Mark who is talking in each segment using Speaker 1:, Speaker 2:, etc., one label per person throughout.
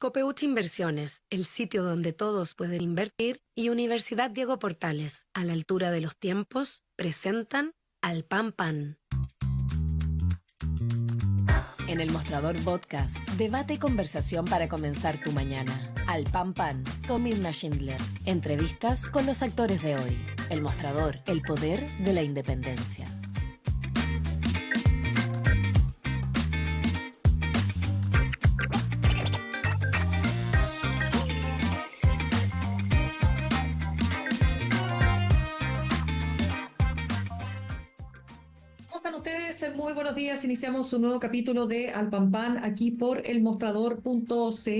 Speaker 1: Copeuch Inversiones, el sitio donde todos pueden invertir, y Universidad Diego Portales, a la altura de los tiempos, presentan Al Pan Pan. En el Mostrador Podcast, debate y conversación para comenzar tu mañana. Al Pan Pan, con Mirna Schindler. Entrevistas con los actores de hoy. El Mostrador, el poder de la independencia.
Speaker 2: ¿Cómo están ustedes? Muy buenos días. Iniciamos un nuevo capítulo de Al Pan Pan aquí por elmostrador.cl.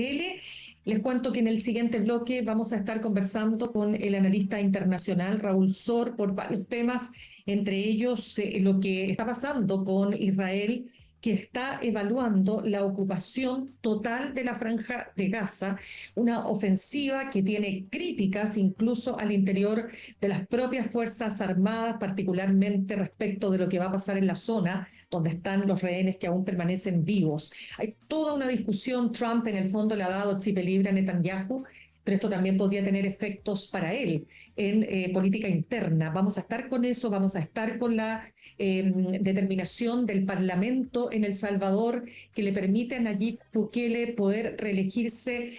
Speaker 2: Les cuento que en el siguiente bloque vamos a estar conversando con el analista internacional Raúl Sor por varios temas, entre ellos lo que está pasando con Israel, que está evaluando la ocupación total de la Franja de Gaza, una ofensiva que tiene críticas incluso al interior de las propias Fuerzas Armadas, particularmente respecto de lo que va a pasar en la zona donde están los rehenes que aún permanecen vivos. Hay toda una discusión. Trump en el fondo le ha dado chip libre a Netanyahu, pero esto también podría tener efectos para él en política interna. Vamos a estar con eso, vamos a estar con la determinación del Parlamento en El Salvador que le permite a Nayib Bukele poder reelegirse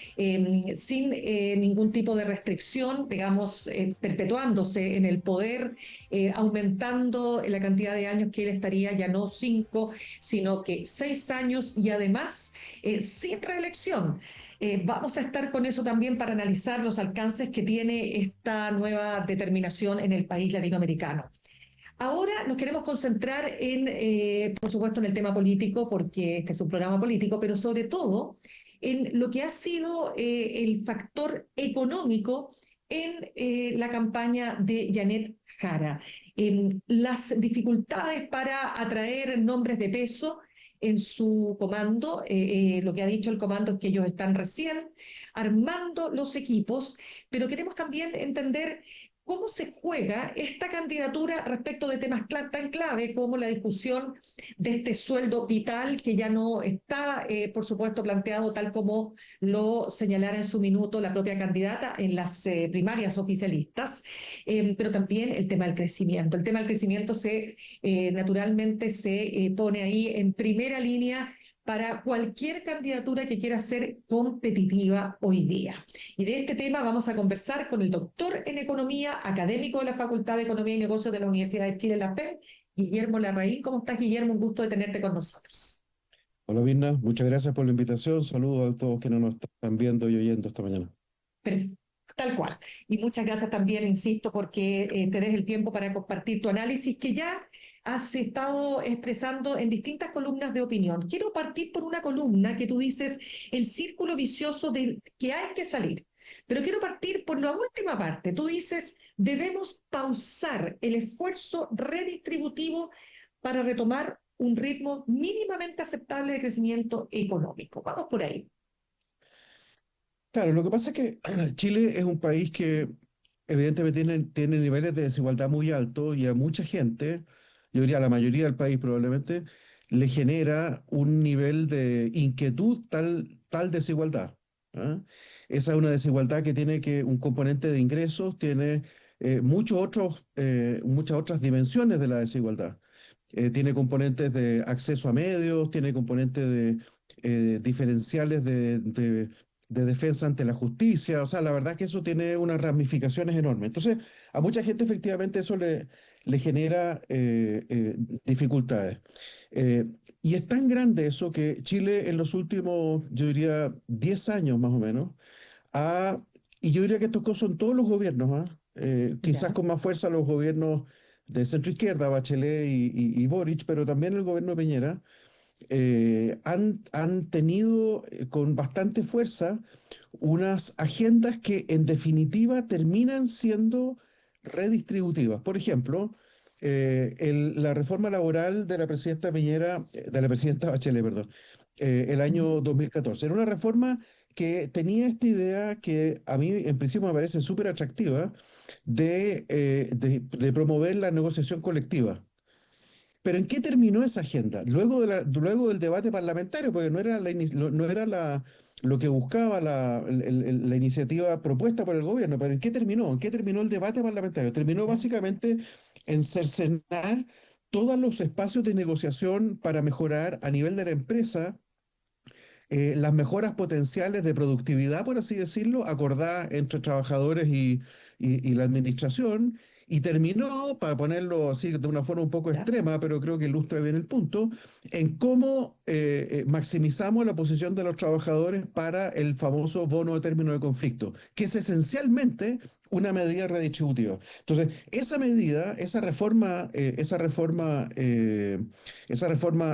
Speaker 2: sin ningún tipo de restricción, digamos, perpetuándose en el poder, aumentando la cantidad de años que él estaría, ya no 5, sino que 6 años, y además sin reelección. Vamos a estar con eso también para analizar los alcances que tiene esta nueva determinación en el país latinoamericano. Ahora nos queremos concentrar por supuesto, en el tema político, porque este es un programa político, pero sobre todo en lo que ha sido el factor económico en la campaña de Janet Jara. Las dificultades para atraer nombres de peso en su comando. Lo que ha dicho el comando es que ellos están recién armando los equipos, pero queremos también entender cómo se juega esta candidatura respecto de temas tan clave como la discusión de este sueldo vital, que ya no está, por supuesto, planteado tal como lo señalara en su minuto la propia candidata en las primarias oficialistas, pero también el tema del crecimiento. El tema del crecimiento naturalmente se pone ahí en primera línea para cualquier candidatura que quiera ser competitiva hoy día. Y de este tema vamos a conversar con el doctor en Economía, académico de la Facultad de Economía y Negocios de la Universidad de Chile, la FED, Guillermo Larraín. ¿Cómo estás, Guillermo? Un gusto de tenerte con nosotros.
Speaker 3: Hola Mirna, muchas gracias por la invitación. Saludos a todos quienes nos están viendo y oyendo esta mañana.
Speaker 2: Tal cual. Y muchas gracias también, insisto, porque te des el tiempo para compartir tu análisis que ya has estado expresando en distintas columnas de opinión. Quiero partir por una columna que tú dices, el círculo vicioso del que hay que salir. Pero quiero partir por la última parte. Tú dices, debemos pausar el esfuerzo redistributivo para retomar un ritmo mínimamente aceptable de crecimiento económico. Vamos por ahí.
Speaker 3: Claro, lo que pasa es que Chile es un país que evidentemente tiene niveles de desigualdad muy altos y a mucha gente, yo diría a la mayoría del país probablemente, le genera un nivel de inquietud tal desigualdad. ¿Ah? Esa es una desigualdad que tiene un componente de ingresos, tiene muchas otras dimensiones de la desigualdad. Tiene componentes de acceso a medios, tiene componentes de diferenciales de defensa ante la justicia. O sea, la verdad es que eso tiene unas ramificaciones enormes. Entonces, a mucha gente efectivamente eso le genera dificultades. Eh, y es tan grande eso que Chile en los últimos, yo diría, 10 años más o menos, ha, y yo diría que estos son todos los gobiernos, ¿ah? Quizás
Speaker 2: Ya.
Speaker 3: con más fuerza los gobiernos de centro izquierda, Bachelet y Boric, pero también el gobierno de Piñera, han tenido con bastante fuerza unas agendas que en definitiva terminan siendo redistributivas. Por ejemplo, la reforma laboral de la presidenta Piñera, de la presidenta Bachelet, perdón, el año 2014. Era una reforma que tenía esta idea que a mí en principio me parece súper atractiva de promover la negociación colectiva. Pero ¿en qué terminó esa agenda? Luego del debate parlamentario, porque no era lo que buscaba la iniciativa propuesta por el gobierno. Pero ¿en qué terminó? ¿En qué terminó el debate parlamentario? Terminó
Speaker 2: ¿Ya?
Speaker 3: básicamente en cercenar todos los espacios de negociación para mejorar a nivel de la empresa las mejoras potenciales de productividad, por así decirlo, acordadas entre trabajadores y la administración, y terminó, para ponerlo así de una forma un poco
Speaker 2: ¿Ya?
Speaker 3: extrema, pero creo que ilustra bien el punto, en cómo maximizamos la posición de los trabajadores para el famoso bono de término de conflicto, que es esencialmente una medida redistributiva. Entonces, esa medida, esa reforma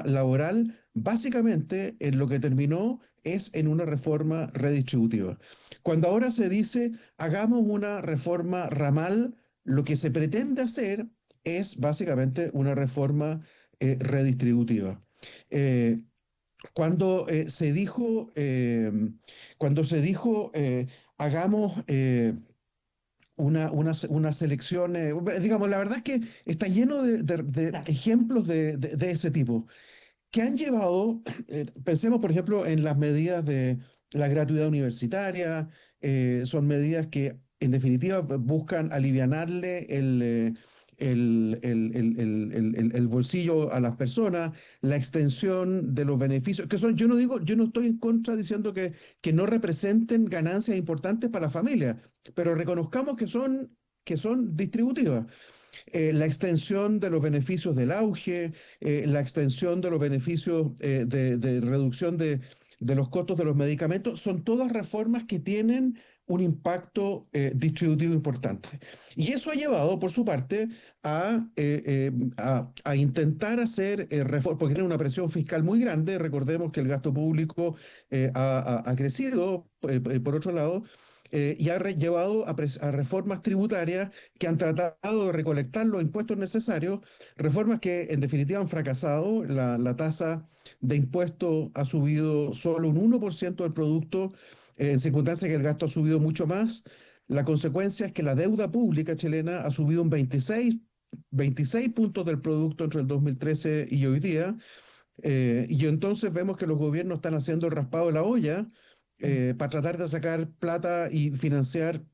Speaker 3: laboral, básicamente en lo que terminó es en una reforma redistributiva. Cuando ahora se dice hagamos una reforma ramal, lo que se pretende hacer es básicamente una reforma redistributiva. Eh, cuando se dijo, cuando se dijo hagamos una selección, digamos, la verdad es que está lleno de
Speaker 2: Claro.
Speaker 3: ejemplos de ese tipo que han llevado, pensemos por ejemplo en las medidas de la gratuidad universitaria, son medidas que en definitiva buscan alivianarle el bolsillo a las personas, la extensión de los beneficios, que son, yo no digo, yo no estoy en contra diciendo que no representen ganancias importantes para la familia, pero reconozcamos que son distributivas. La extensión de los beneficios del auge, la extensión de los beneficios de reducción de los costos de los medicamentos, son todas reformas que tienen un impacto distributivo importante. Y eso ha llevado, por su parte, a intentar hacer reformas, porque tiene una presión fiscal muy grande. Recordemos que el gasto público ha crecido, por otro lado, y ha llevado a reformas tributarias que han tratado de recolectar los impuestos necesarios, reformas que en definitiva han fracasado. La tasa de impuesto ha subido solo un 1% del producto, en circunstancias que el gasto ha subido mucho más. La consecuencia es que la deuda pública chilena ha subido un 26 puntos del producto entre el 2013 y hoy día. Y entonces vemos que los gobiernos están haciendo el raspado de la olla para tratar de sacar plata y financiar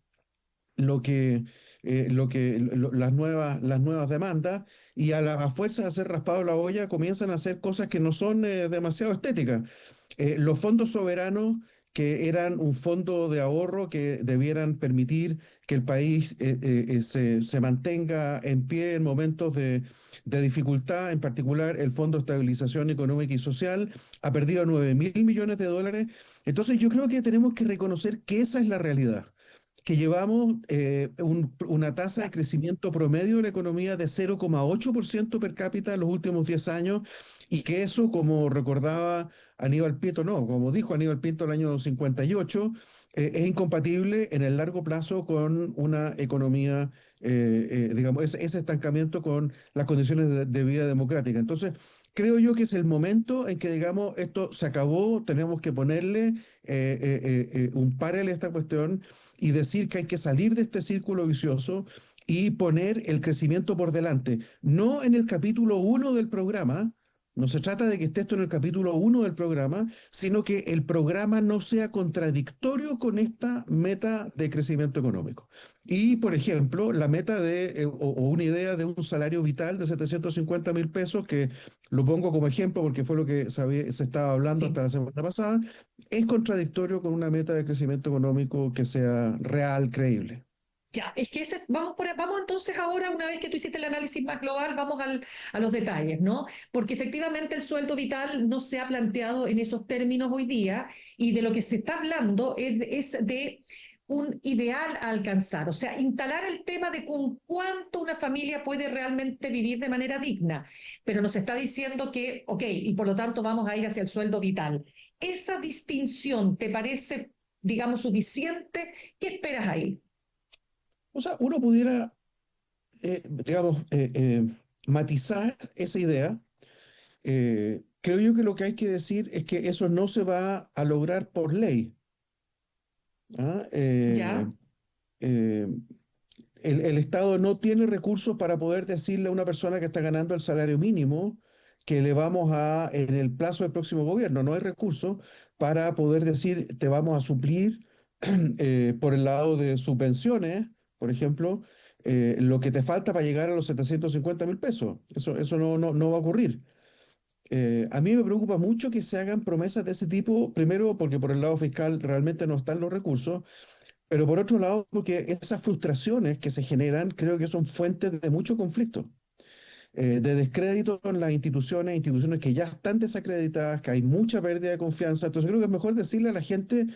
Speaker 3: lo que, las nuevas demandas, y a fuerza de hacer raspado de la olla comienzan a hacer cosas que no son demasiado estéticas. Los fondos soberanos, que eran un fondo de ahorro que debieran permitir que el país se mantenga en pie en momentos de dificultad, en particular el Fondo de Estabilización Económica y Social, ha perdido 9.000 millones de dólares. Entonces yo creo que tenemos que reconocer que esa es la realidad, que llevamos una tasa de
Speaker 2: Ya.
Speaker 3: crecimiento promedio de la economía de 0,8% per cápita en los últimos 10 años, y que eso, como recordaba Aníbal Pinto, no, como dijo Aníbal Pinto en el año 58, es incompatible en el largo plazo con una economía, digamos, ese estancamiento con las condiciones de vida democrática. Entonces, creo yo que es el momento en que, digamos, esto se acabó, tenemos que ponerle un párale a esta cuestión y decir que hay que salir de este círculo vicioso y poner el crecimiento por delante. No en el capítulo uno del programa, no se trata de que esté esto en el capítulo uno del programa, sino que el programa no sea contradictorio con esta meta de crecimiento económico. Y, por ejemplo, la meta o una idea de un salario vital de 750.000 pesos, que lo pongo como ejemplo porque fue lo que se estaba hablando hasta
Speaker 2: Sí.
Speaker 3: la semana pasada, es contradictorio con una meta de crecimiento económico que sea real, creíble.
Speaker 2: Ya, es que vamos entonces ahora, una vez que tú hiciste el análisis más global, a los detalles, ¿no? Porque efectivamente el sueldo vital no se ha planteado en esos términos hoy día, y de lo que se está hablando es de un ideal a alcanzar, o sea, instalar el tema de con cuánto una familia puede realmente vivir de manera digna, pero nos está diciendo que, ok, y por lo tanto vamos a ir hacia el sueldo vital. ¿Esa distinción te parece, digamos, suficiente? ¿Qué esperas ahí?
Speaker 3: O sea, uno pudiera, digamos, matizar esa idea. Creo yo que lo que hay que decir es que eso no se va a lograr por ley. ¿Ah?
Speaker 2: ¿Ya?
Speaker 3: Eh, el Estado no tiene recursos para poder decirle a una persona que está ganando el salario mínimo que le vamos a, en el plazo del próximo gobierno, no hay recursos para poder decir, te vamos a suplir por el lado de subvenciones, por ejemplo, lo que te falta para llegar a los 750.000 pesos. Eso no va a ocurrir. A mí me preocupa mucho que se hagan promesas de ese tipo, primero porque por el lado fiscal realmente no están los recursos, pero por otro lado porque esas frustraciones que se generan creo que son fuentes de mucho conflicto, de descrédito en las instituciones, instituciones que ya están desacreditadas, que hay mucha pérdida de confianza. Entonces creo que es mejor decirle a la gente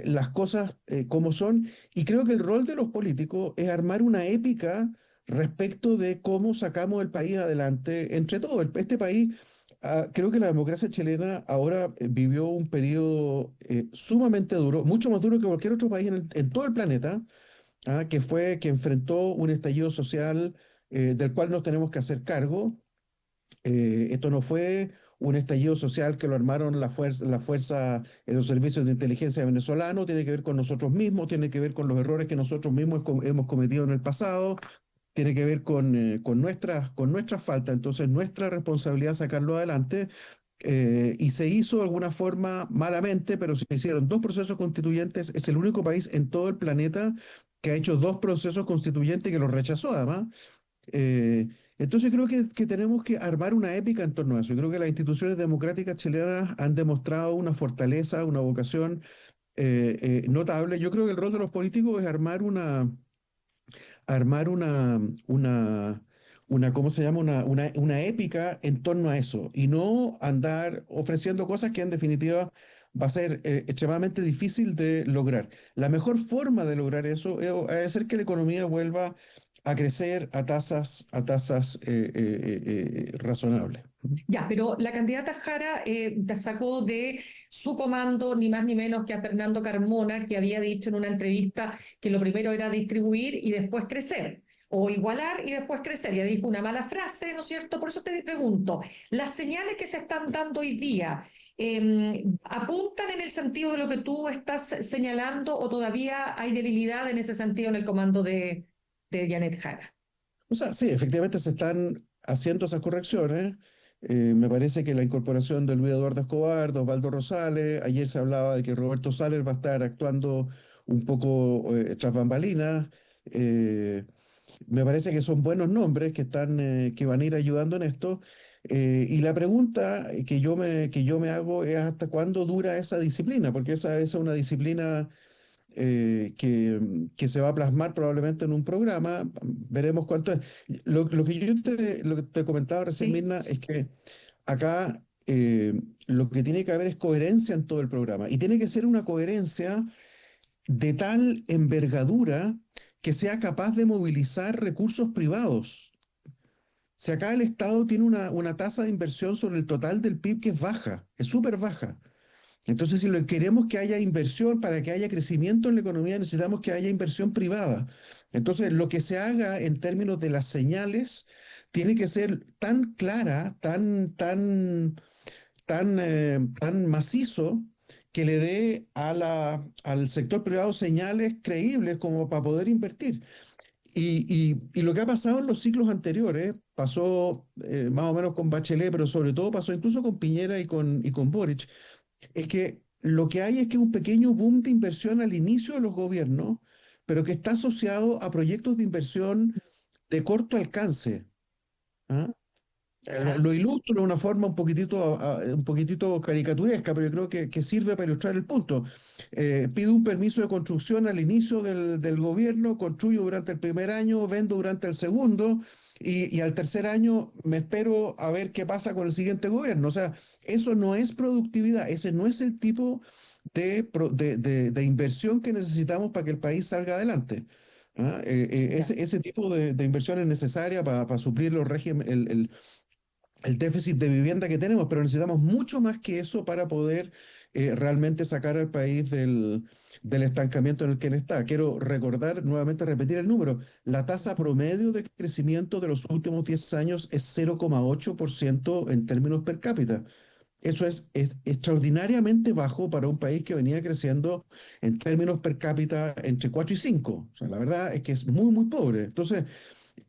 Speaker 3: las cosas como son, y creo que el rol de los políticos es armar una épica respecto de cómo sacamos el país adelante entre todos. Este país, creo que la democracia chilena ahora vivió un periodo sumamente duro, mucho más duro que cualquier otro país en todo el planeta, que fue que enfrentó un estallido social del cual nos tenemos que hacer cargo. Esto no fue un estallido social que lo armaron la fuerza en los servicios de inteligencia venezolanos, tiene que ver con nosotros mismos, tiene que ver con los errores que nosotros mismos hemos cometido en el pasado, tiene que ver con nuestras faltas. Entonces, nuestra responsabilidad es sacarlo adelante. Y se hizo de alguna forma malamente, pero se hicieron dos procesos constituyentes. Es el único país en todo el planeta que ha hecho dos procesos constituyentes que los rechazó, además. Eh, entonces creo que tenemos que armar una épica en torno a eso. Yo creo que las instituciones democráticas chilenas han demostrado una fortaleza, una vocación notable. Yo creo que el rol de los políticos es armar una, ¿cómo se llama? Una épica en torno a eso y no andar ofreciendo cosas que en definitiva va a ser extremadamente difícil de lograr. La mejor forma de lograr eso es hacer que la economía vuelva a crecer a tasas razonables.
Speaker 2: Ya, pero la candidata Jara te sacó de su comando ni más ni menos que a Fernando Carmona, que había dicho en una entrevista que lo primero era distribuir y después crecer, o igualar y después crecer. Ya dijo una mala frase, ¿no es cierto? Por eso te pregunto, ¿las señales que se están dando hoy día apuntan en el sentido de lo que tú estás señalando o todavía hay debilidad en ese sentido en el comando de Janet Jara?
Speaker 3: O sea, sí, efectivamente se están haciendo esas correcciones. Me parece que la incorporación de Luis Eduardo Escobar, de Osvaldo Rosales, ayer se hablaba de que Roberto Saller va a estar actuando un poco tras bambalinas. Eh, Me parece que son buenos nombres que van a ir ayudando en esto. Y la pregunta que yo me hago es hasta cuándo dura esa disciplina, porque esa es una disciplina que se va a plasmar probablemente en un programa. Veremos cuánto es. Lo que te comentaba recién,
Speaker 2: Sí.
Speaker 3: Mirna, es que acá lo que tiene que haber es coherencia en todo el programa. Y tiene que ser una coherencia de tal envergadura que sea capaz de movilizar recursos privados. Si acá el Estado tiene una tasa de inversión sobre el total del PIB que es baja, es súper baja. Entonces, si queremos que haya inversión, para que haya crecimiento en la economía, necesitamos que haya inversión privada. Entonces, lo que se haga en términos de las señales tiene que ser tan clara, tan macizo, que le dé al sector privado señales creíbles como para poder invertir. Y lo que ha pasado en los ciclos anteriores, pasó más o menos con Bachelet, pero sobre todo pasó incluso con Piñera y con Boric, es que lo que hay es que un pequeño boom de inversión al inicio de los gobiernos, pero que está asociado a proyectos de inversión de corto alcance. ¿Ah? Lo
Speaker 2: Ya.
Speaker 3: ilustro de una forma un poquitito caricaturesca, pero yo creo que sirve para ilustrar el punto. Pido un permiso de construcción al inicio del gobierno, construyo durante el primer año, vendo durante el segundo, y al tercer año me espero a ver qué pasa con el siguiente gobierno. O sea, eso no es productividad, ese no es el tipo de inversión que necesitamos para que el país salga adelante.
Speaker 2: Ya.
Speaker 3: Ese tipo de inversión es necesaria para suplir los regímenes, el déficit de vivienda que tenemos, pero necesitamos mucho más que eso para poder realmente sacar al país del estancamiento en el que él está. Quiero recordar, nuevamente repetir el número. La tasa promedio de crecimiento de los últimos 10 años es 0,8% en términos per cápita. Eso es extraordinariamente bajo para un país que venía creciendo en términos per cápita entre 4 y 5. O sea, la verdad es que es muy, muy pobre. Entonces,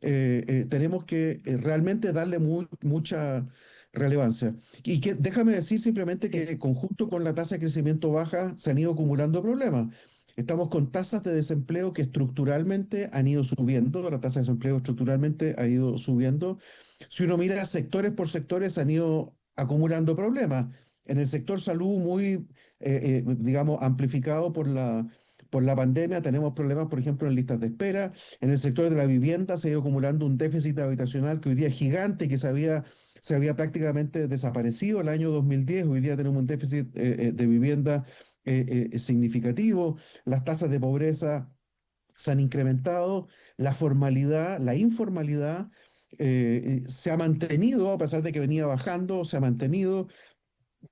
Speaker 3: tenemos que realmente darle relevancia. Y que déjame decir simplemente
Speaker 2: Sí.
Speaker 3: que conjunto con la tasa de crecimiento baja se han ido acumulando problemas. Estamos con tasas de desempleo que estructuralmente han ido subiendo, la tasa de desempleo estructuralmente ha ido subiendo. Si uno mira sectores por sectores, han ido acumulando problemas. En el sector salud, muy, digamos, amplificado por la pandemia, tenemos problemas, por ejemplo, en listas de espera. En el sector de la vivienda se ha ido acumulando un déficit habitacional que hoy día es gigante, que se había prácticamente desaparecido el año 2010. Hoy día tenemos un déficit de vivienda significativo. Las tasas de pobreza se han incrementado, la formalidad, la informalidad se ha mantenido, a pesar de que venía bajando, se ha mantenido.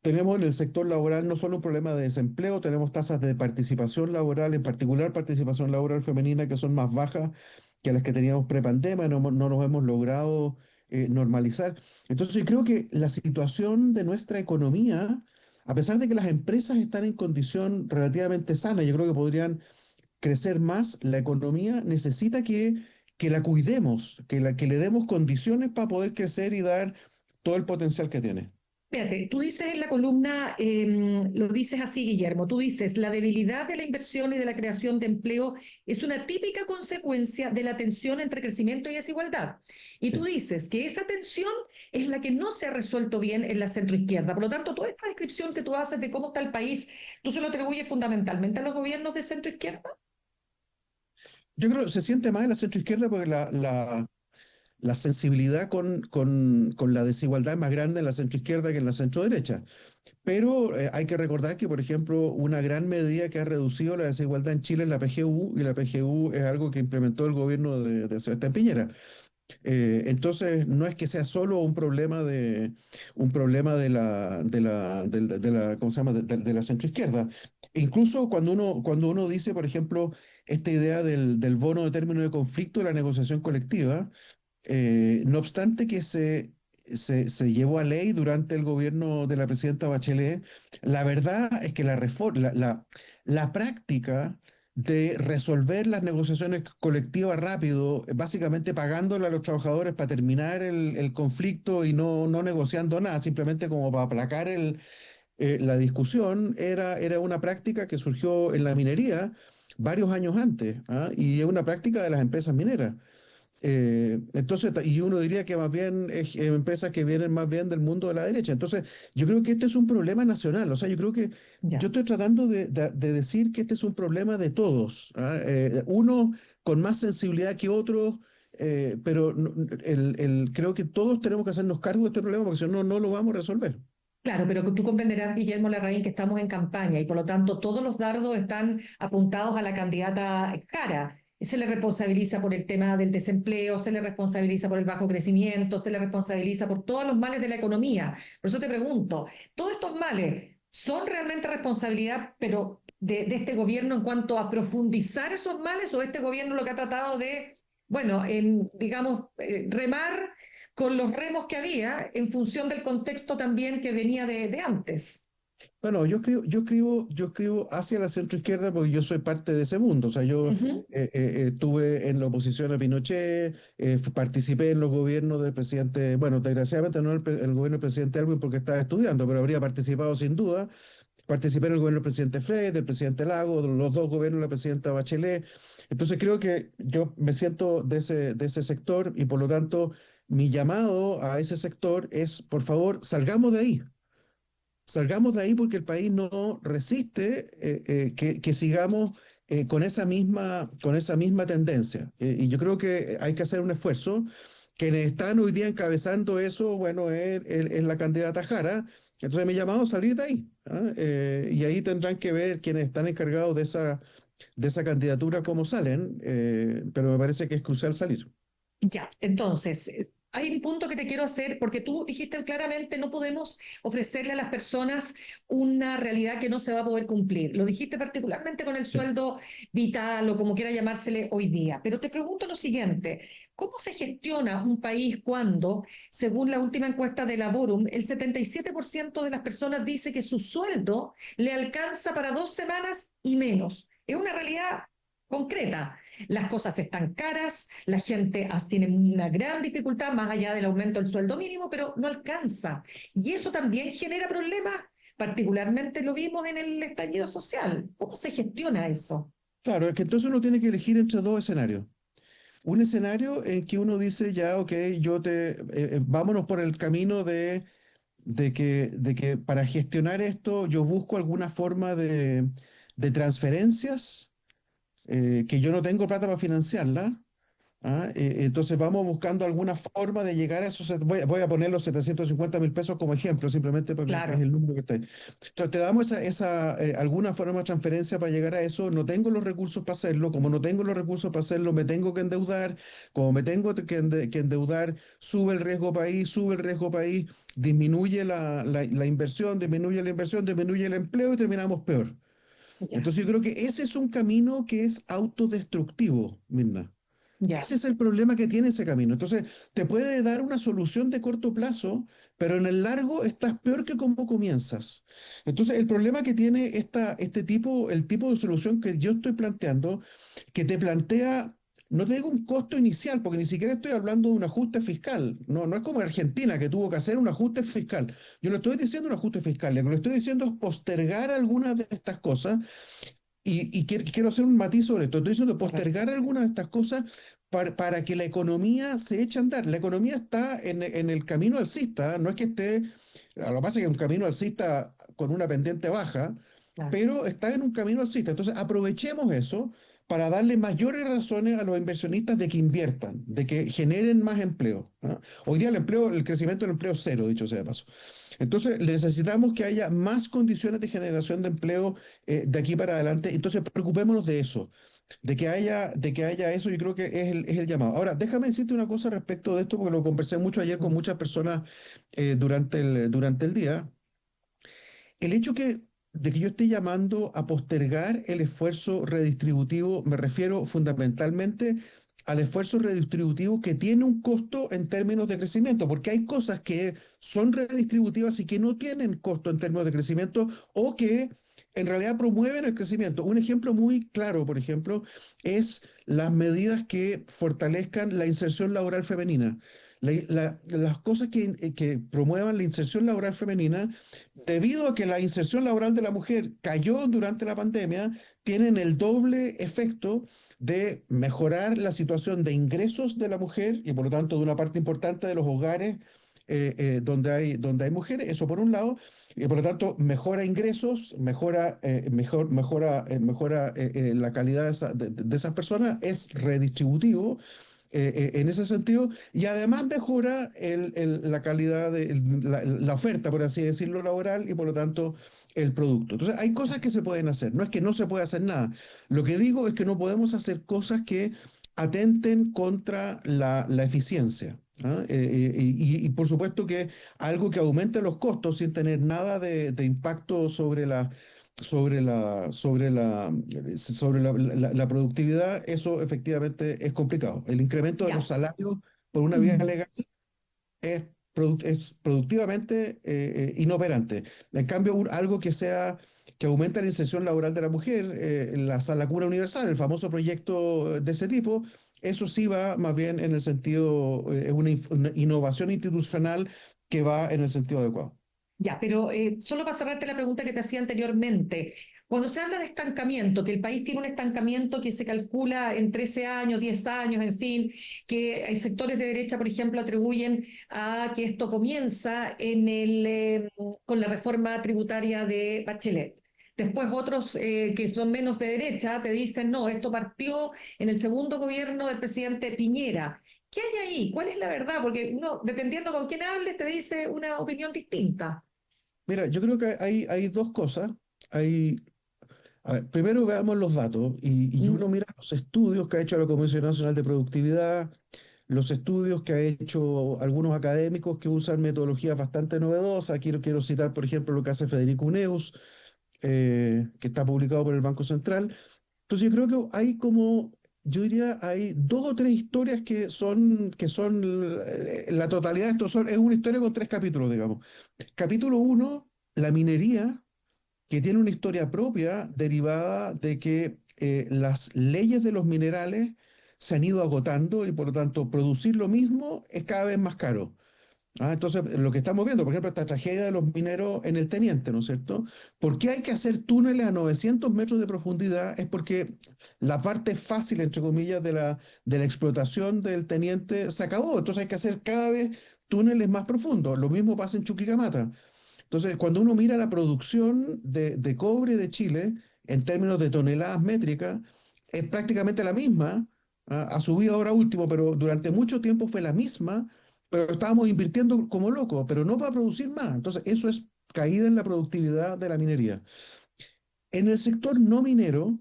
Speaker 3: Tenemos en el sector laboral no solo un problema de desempleo, tenemos tasas de participación laboral, en particular participación laboral femenina, que son más bajas que las que teníamos prepandemia, no nos hemos logrado normalizar. Entonces, yo creo que la situación de nuestra economía, a pesar de que las empresas están en condición relativamente sana, yo creo que podrían crecer más, la economía necesita que la cuidemos, que le demos condiciones para poder crecer y dar todo el potencial que tiene.
Speaker 2: Fíjate, tú dices en la columna, lo dices así, Guillermo, tú dices, la debilidad de la inversión y de la creación de empleo es una típica consecuencia de la tensión entre crecimiento y desigualdad. Y tú
Speaker 3: Sí.
Speaker 2: dices que esa tensión es la que no se ha resuelto bien en la centroizquierda. Por lo tanto, toda esta descripción que tú haces de cómo está el país, ¿tú se lo atribuyes fundamentalmente a los gobiernos de centroizquierda?
Speaker 3: Yo creo que se siente más en la centroizquierda porque la sensibilidad con la desigualdad es más grande en la centroizquierda que en la centroderecha. Pero hay que recordar que, por ejemplo, una gran medida que ha reducido la desigualdad en Chile es la PGU, y la PGU es algo que implementó el gobierno de Sebastián Piñera. Entonces, no es que sea solo un problema ¿cómo se llama? De la centroizquierda. Incluso cuando uno dice, por ejemplo, esta idea del bono de término de conflicto de la negociación colectiva, no obstante que se llevó a ley durante el gobierno de la presidenta Bachelet, la verdad es que la práctica de resolver las negociaciones colectivas rápido, básicamente pagándole a los trabajadores para terminar el conflicto y no negociando nada, simplemente como para aplacar la discusión, era una práctica que surgió en la minería varios años antes, ¿ah? Y es una práctica de las empresas mineras. Entonces, y uno diría que más bien es empresas que vienen más bien del mundo de la derecha. Entonces, yo creo que este es un problema nacional. O sea, yo creo que yo
Speaker 2: Ya.
Speaker 3: estoy tratando de decir que este es un problema de todos, ¿ah? Uno con más sensibilidad que otros, pero creo que todos tenemos que hacernos cargo de este problema porque si no, no lo vamos a resolver.
Speaker 2: Claro, pero tú comprenderás, Guillermo Larraín, que estamos en campaña y por lo tanto todos los dardos están apuntados a la candidata Jara. Se le responsabiliza por el tema del desempleo, se le responsabiliza por el bajo crecimiento, se le responsabiliza por todos los males de la economía. Por eso te pregunto, ¿todos estos males son realmente responsabilidad, pero de este gobierno en cuanto a profundizar esos males o este gobierno lo que ha tratado de, bueno, digamos, remar con los remos que había en función del contexto también que venía de antes?
Speaker 3: Bueno, yo escribo hacia la centroizquierda porque yo soy parte de ese mundo. O sea, yo
Speaker 2: Ujú.
Speaker 3: estuve en la oposición a Pinochet, participé en los gobiernos del presidente, bueno, desgraciadamente no el gobierno del presidente Alvin porque estaba estudiando, pero habría participado sin duda. Participé en el gobierno del presidente Frey, del presidente Lago, de los dos gobiernos de la presidenta Bachelet. Entonces creo que yo me siento de ese sector y por lo tanto mi llamado a ese sector es, por favor, salgamos de ahí. Salgamos de ahí porque el país no resiste que sigamos con esa misma tendencia. Y yo creo que hay que hacer un esfuerzo. Quienes están hoy día encabezando eso, bueno, es la candidata Jara. Entonces me he llamado a salir de ahí. ¿Ah? Y ahí tendrán que ver quienes están encargados de esa candidatura cómo salen, pero me parece que es crucial salir.
Speaker 2: Ya, entonces, hay un punto que te quiero hacer, porque tú dijiste claramente, no podemos ofrecerle a las personas una realidad que no se va a poder cumplir. Lo dijiste particularmente con el
Speaker 3: Sí.
Speaker 2: sueldo vital o como quiera llamársele hoy día. Pero te pregunto lo siguiente, ¿cómo se gestiona un país cuando, según la última encuesta de Laborum, el 77% de las personas dice que su sueldo le alcanza para 2 semanas y menos? Es una realidad concreta. Las cosas están caras, la gente tiene una gran dificultad más allá del aumento del sueldo mínimo, pero no alcanza. Y eso también genera problemas, particularmente lo vimos en el estallido social. ¿Cómo se gestiona eso?
Speaker 3: Claro, es que entonces uno tiene que elegir entre dos escenarios. Un escenario en que uno dice, ya, ok, vámonos por el camino de que para gestionar esto yo busco alguna forma de transferencias, que yo no tengo plata para financiarla. Entonces vamos buscando alguna forma de llegar a esos. Voy a poner los 750.000 pesos como ejemplo, simplemente porque es
Speaker 2: Claro,
Speaker 3: el número que está ahí. Entonces te damos alguna forma de transferencia para llegar a eso. No tengo los recursos para hacerlo. Como no tengo los recursos para hacerlo, me tengo que endeudar. Como me tengo que endeudar, sube el riesgo país, sube el riesgo país, disminuye la inversión, disminuye la inversión, disminuye el empleo y terminamos peor.
Speaker 2: ya,
Speaker 3: Entonces yo creo que ese es un camino que es autodestructivo, Mirna.
Speaker 2: ya,
Speaker 3: Ese es el problema que tiene ese camino. Entonces, te puede dar una solución de corto plazo, pero en el largo estás peor que como comienzas. Entonces, el problema que tiene el tipo de solución que yo estoy planteando, que te plantea, no te digo un costo inicial, porque ni siquiera estoy hablando de un ajuste fiscal. No, no es como Argentina, que tuvo que hacer un ajuste fiscal. Yo no estoy diciendo un ajuste fiscal, lo que estoy diciendo es postergar algunas de estas cosas y quiero hacer un matiz sobre esto. Estoy diciendo
Speaker 2: correcto.
Speaker 3: postergar algunas de estas cosas para que la economía se eche a andar. La economía está en el camino alcista, ¿eh? No es que esté, lo que pasa es que es un camino alcista con una pendiente baja,
Speaker 2: Claro.
Speaker 3: pero está en un camino alcista. Entonces aprovechemos eso para darle mayores razones a los inversionistas de que inviertan, de que generen más empleo. Hoy día el crecimiento del empleo es cero, dicho sea de paso. Entonces, necesitamos que haya más condiciones de generación de empleo, de aquí para adelante. Entonces, preocupémonos de eso, de que haya eso. Yo creo que es el llamado. Ahora, déjame decirte una cosa respecto de esto, porque lo conversé mucho ayer con
Speaker 2: Mm.
Speaker 3: muchas personas, durante el día. El hecho de que yo esté llamando a postergar el esfuerzo redistributivo, me refiero fundamentalmente al esfuerzo redistributivo que tiene un costo en términos de crecimiento, porque hay cosas que son redistributivas y que no tienen costo en términos de crecimiento, o que en realidad promueven el crecimiento. Un ejemplo muy claro, por ejemplo, es las medidas que fortalezcan la inserción laboral femenina. Las cosas que promuevan la inserción laboral femenina, debido a que la inserción laboral de la mujer cayó durante la pandemia, tienen el doble efecto de mejorar la situación de ingresos de la mujer y por lo tanto de una parte importante de los hogares, donde hay mujeres, eso por un lado, y por lo tanto mejora ingresos, mejora la calidad de esas personas, es redistributivo, en ese sentido, y además mejora la calidad la oferta, por así decirlo, laboral, y por lo tanto el producto. Entonces, hay cosas que se pueden hacer, no es que no se pueda hacer nada. Lo que digo es que no podemos hacer cosas que atenten contra la eficiencia. Y por supuesto que algo que aumente los costos sin tener nada de impacto sobre la productividad, eso efectivamente es complicado. El incremento de los
Speaker 2: Ya.
Speaker 3: salarios por una vía
Speaker 2: Mm.
Speaker 3: legal es productivamente, inoperante. En cambio, algo que aumenta la inserción laboral de la mujer, la cura universal, el famoso proyecto de ese tipo, eso sí va más bien en el sentido, es una innovación institucional que va en el sentido adecuado.
Speaker 2: Ya, pero solo para cerrarte la pregunta que te hacía anteriormente, cuando se habla de estancamiento, que el país tiene un estancamiento que se calcula en 13 años, 10 años, en fin, que hay sectores de derecha, por ejemplo, atribuyen a que esto comienza con la reforma tributaria de Bachelet. Después otros que son menos de derecha te dicen, no, esto partió en el segundo gobierno del presidente Piñera. ¿Qué hay ahí? ¿Cuál es la verdad? Porque uno, dependiendo con quién hables, te dice una opinión distinta.
Speaker 3: Mira, yo creo que hay dos cosas. A ver, primero veamos los datos y
Speaker 2: Mm.
Speaker 3: uno mira los estudios que ha hecho la Comisión Nacional de Productividad, los estudios que ha hecho algunos académicos que usan metodologías bastante novedosas. Aquí quiero citar, por ejemplo, lo que hace Federico Uneus, que está publicado por el Banco Central. Entonces yo creo que yo diría, hay dos o tres historias que son la totalidad de estos es una historia con tres capítulos, digamos. Capítulo uno, la minería, que tiene una historia propia derivada de que las leyes de los minerales se han ido agotando y por lo tanto producir lo mismo es cada vez más caro. Entonces, lo que estamos viendo, por ejemplo, esta tragedia de los mineros en el Teniente, ¿no es cierto? ¿Por qué hay que hacer túneles a 900 metros de profundidad? Es porque la parte fácil, entre comillas, de la explotación del Teniente se acabó. Entonces hay que hacer cada vez túneles más profundos. Lo mismo pasa en Chuquicamata. Entonces, cuando uno mira la producción de cobre de Chile en términos de toneladas métricas, es prácticamente la misma. Ha subido ahora último, pero durante mucho tiempo fue la misma, pero estábamos invirtiendo como locos, pero no para producir más. Entonces, eso es caída en la productividad de la minería. En el sector no minero,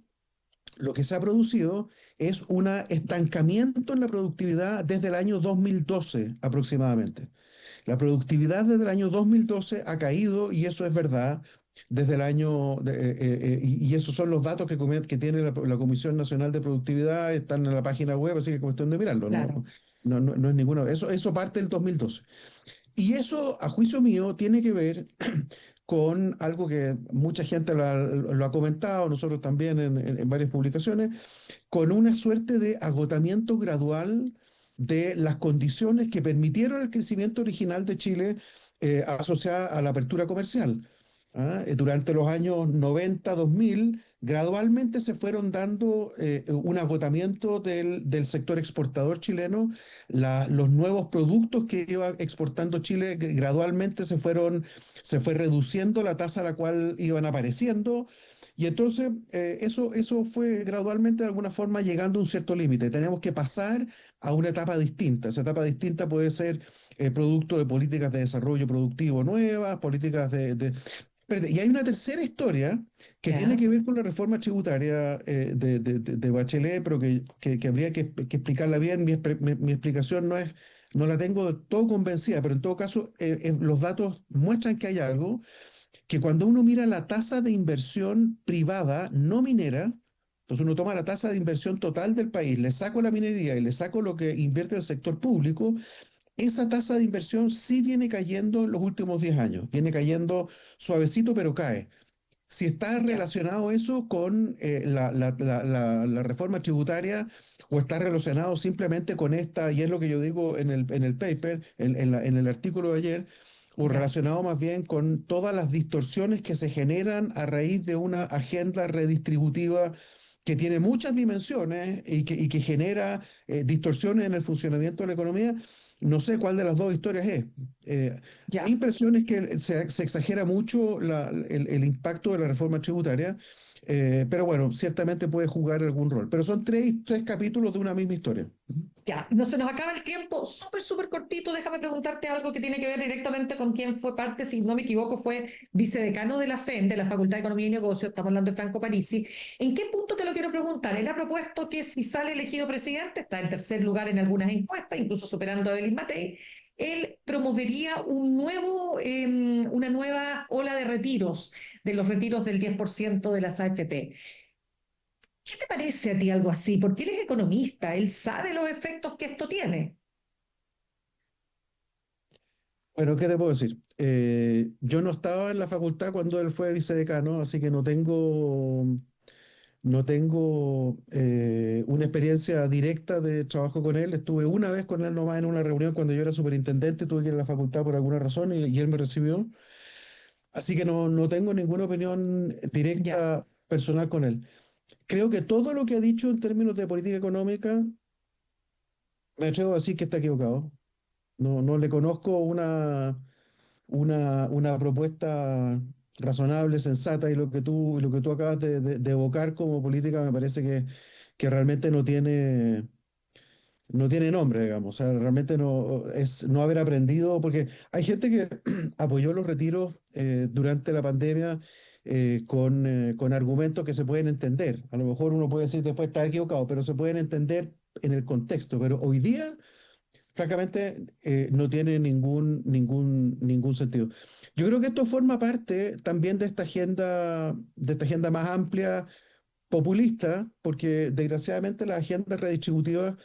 Speaker 3: lo que se ha producido es un estancamiento en la productividad desde el año 2012 aproximadamente. La productividad desde el año 2012 ha caído y eso es verdad. Desde el año, y esos son los datos que tiene la Comisión Nacional de Productividad, están en la página web, así que es cuestión de mirarlo,
Speaker 2: Claro.
Speaker 3: no es ninguno. Eso parte del 2012. Y eso, a juicio mío, tiene que ver con algo que mucha gente lo ha comentado, nosotros también en varias publicaciones, con una suerte de agotamiento gradual de las condiciones que permitieron el crecimiento original de Chile asociada a la apertura comercial. Durante los años 90, 2000, gradualmente se fueron dando un agotamiento del sector exportador chileno. Los nuevos productos que iba exportando Chile gradualmente se fue reduciendo la tasa a la cual iban apareciendo. Y entonces eso fue gradualmente de alguna forma llegando a un cierto límite. Tenemos que pasar a una etapa distinta. Esa etapa distinta puede ser producto de políticas de desarrollo productivo nuevas, políticas Espérate, y hay una tercera historia que tiene
Speaker 2: Ya.
Speaker 3: que ver con la reforma tributaria de Bachelet, pero que habría que explicarla bien. Mi explicación no la tengo del todo convencida, pero en todo caso los datos muestran que hay algo que cuando uno mira la tasa de inversión privada no minera, entonces uno toma la tasa de inversión total del país, le saco la minería y le saco lo que invierte el sector público, esa tasa de inversión sí viene cayendo en los últimos 10 años, viene cayendo suavecito, pero cae. Si está
Speaker 2: Ya.
Speaker 3: relacionado eso con la reforma tributaria o está relacionado simplemente con esta, y es lo que yo digo en el paper, en el artículo de ayer, o
Speaker 2: Ya.
Speaker 3: relacionado más bien con todas las distorsiones que se generan a raíz de una agenda redistributiva que tiene muchas dimensiones y que genera distorsiones en el funcionamiento de la economía. No sé cuál de las dos historias es. Mi
Speaker 2: Ya.
Speaker 3: impresión es que se exagera mucho el impacto de la reforma tributaria, pero bueno, ciertamente puede jugar algún rol. Pero son tres capítulos de una misma historia.
Speaker 2: Ya, no se nos acaba el tiempo, súper, súper cortito. Déjame preguntarte algo que tiene que ver directamente con quién fue parte, si no me equivoco, fue vicedecano de la FEN, de la Facultad de Economía y Negocios, estamos hablando de Franco Parisi. ¿En qué punto te lo quiero preguntar? Él ha propuesto que si sale elegido presidente, está en tercer lugar en algunas encuestas, incluso superando a Evelyn Matei, él promovería una nueva ola de retiros, de los retiros del 10% de las AFP. ¿Qué te parece a ti algo así? Porque él es economista, él sabe los efectos que esto tiene.
Speaker 3: Bueno, ¿qué te puedo decir? Yo no estaba en la facultad cuando él fue vicedecano, así que no tengo una experiencia directa de trabajo con él. Estuve una vez con él nomás en una reunión cuando yo era superintendente, tuve que ir a la facultad por alguna razón y él me recibió. Así que no tengo ninguna opinión
Speaker 2: Ya,
Speaker 3: directa personal con él. Creo que todo lo que ha dicho en términos de política económica, me atrevo a decir que está equivocado. No le conozco una propuesta razonable, sensata, y lo que tú acabas de evocar como política me parece que realmente no tiene nombre, digamos. O sea, realmente no es no haber aprendido, porque hay gente que apoyó los retiros durante la pandemia con argumentos que se pueden entender. A lo mejor uno puede decir después está equivocado, pero se pueden entender en el contexto. Pero hoy día, francamente, no tiene ningún sentido. Yo creo que esto forma parte también de esta agenda más amplia populista, porque desgraciadamente las agendas redistributivas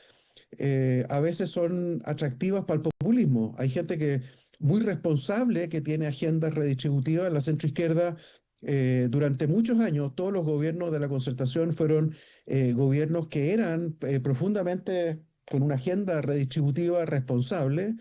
Speaker 3: a veces son atractivas para el populismo. Hay gente muy responsable que tiene agendas redistributivas. La centroizquierda durante muchos años todos los gobiernos de la concertación fueron gobiernos que eran profundamente con una agenda redistributiva responsable,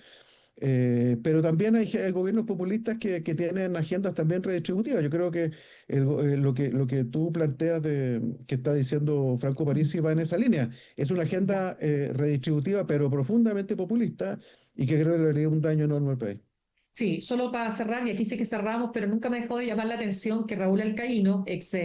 Speaker 3: pero también hay gobiernos populistas que tienen agendas también redistributivas. Yo creo que, lo que tú planteas que está diciendo Franco Parisi va en esa línea. Es una agenda redistributiva, pero profundamente populista y que creo que le haría un daño enorme al país.
Speaker 2: Sí, solo para cerrar, y aquí sí que cerramos, pero nunca me dejó de llamar la atención que Raúl Alcaíno, ex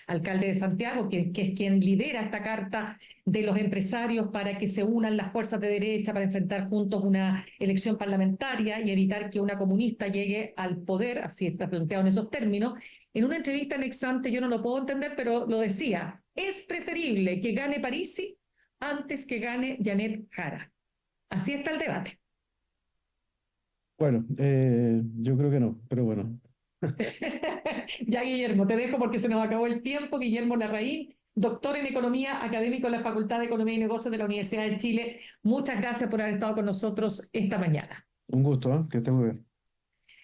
Speaker 2: alcalde de Santiago, que es quien lidera esta carta de los empresarios para que se unan las fuerzas de derecha para enfrentar juntos una elección parlamentaria y evitar que una comunista llegue al poder, así está planteado en esos términos. En una entrevista en Exante, yo no lo puedo entender, pero lo decía, es preferible que gane Parisi antes que gane Janet Jara. Así está el debate.
Speaker 3: Bueno, yo creo que no, pero bueno.
Speaker 2: Ya, Guillermo, te dejo porque se nos acabó el tiempo. Guillermo Larraín, doctor en Economía, académico en la Facultad de Economía y Negocios de la Universidad de Chile. Muchas gracias por haber estado con nosotros esta mañana.
Speaker 3: Un gusto, ¿eh? Que esté muy bien.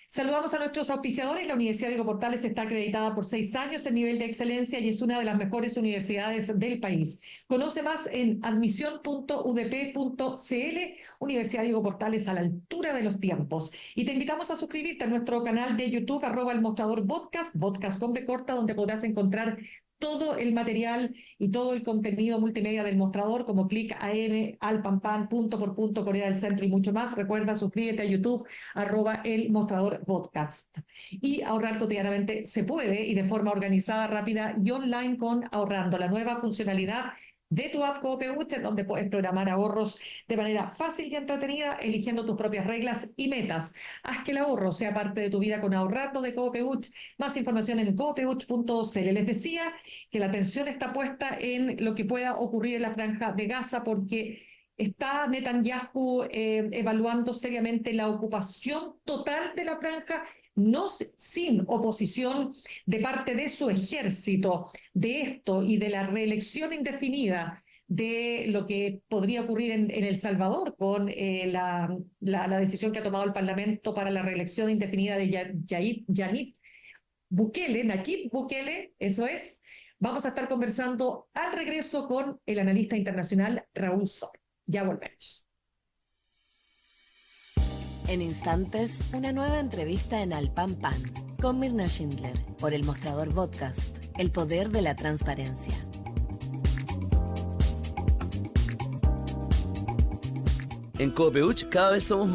Speaker 2: Saludamos a nuestros auspiciadores. La Universidad Diego Portales está acreditada por 6 años en nivel de excelencia y es una de las mejores universidades del país. Conoce más en admisión.udp.cl. Universidad Diego Portales a la altura de los tiempos. Y te invitamos a suscribirte a nuestro canal de YouTube, @elmostrador podcast, podcast con B corta, donde podrás encontrar todo el material y todo el contenido multimedia del mostrador, como Click AM, Alpampan, punto por punto, Corea del Centro y mucho más. Recuerda, suscríbete a YouTube, @elmostrador podcast. Y ahorrar cotidianamente se puede y de forma organizada, rápida y online con Ahorrando, la nueva funcionalidad de tu app Coopeuch, en donde puedes programar ahorros de manera fácil y entretenida, eligiendo tus propias reglas y metas. Haz que el ahorro sea parte de tu vida con Ahorrando de Coopeuch. Más información en coopeuch.cl. Les decía que la atención está puesta en lo que pueda ocurrir en la Franja de Gaza, porque está Netanyahu evaluando seriamente la ocupación total de la franja, no sin oposición de parte de su ejército, de esto y de la reelección indefinida de lo que podría ocurrir en El Salvador con la decisión que ha tomado el Parlamento para la reelección indefinida de Nayib Bukele, eso es. Vamos a estar conversando al regreso con el analista internacional Raúl Sor. Ya volvemos.
Speaker 1: En instantes, una nueva entrevista en Al Pan Pan con Mirna Schindler por El Mostrador Podcast, el poder de la transparencia.
Speaker 4: En Coopeuch cada vez somos más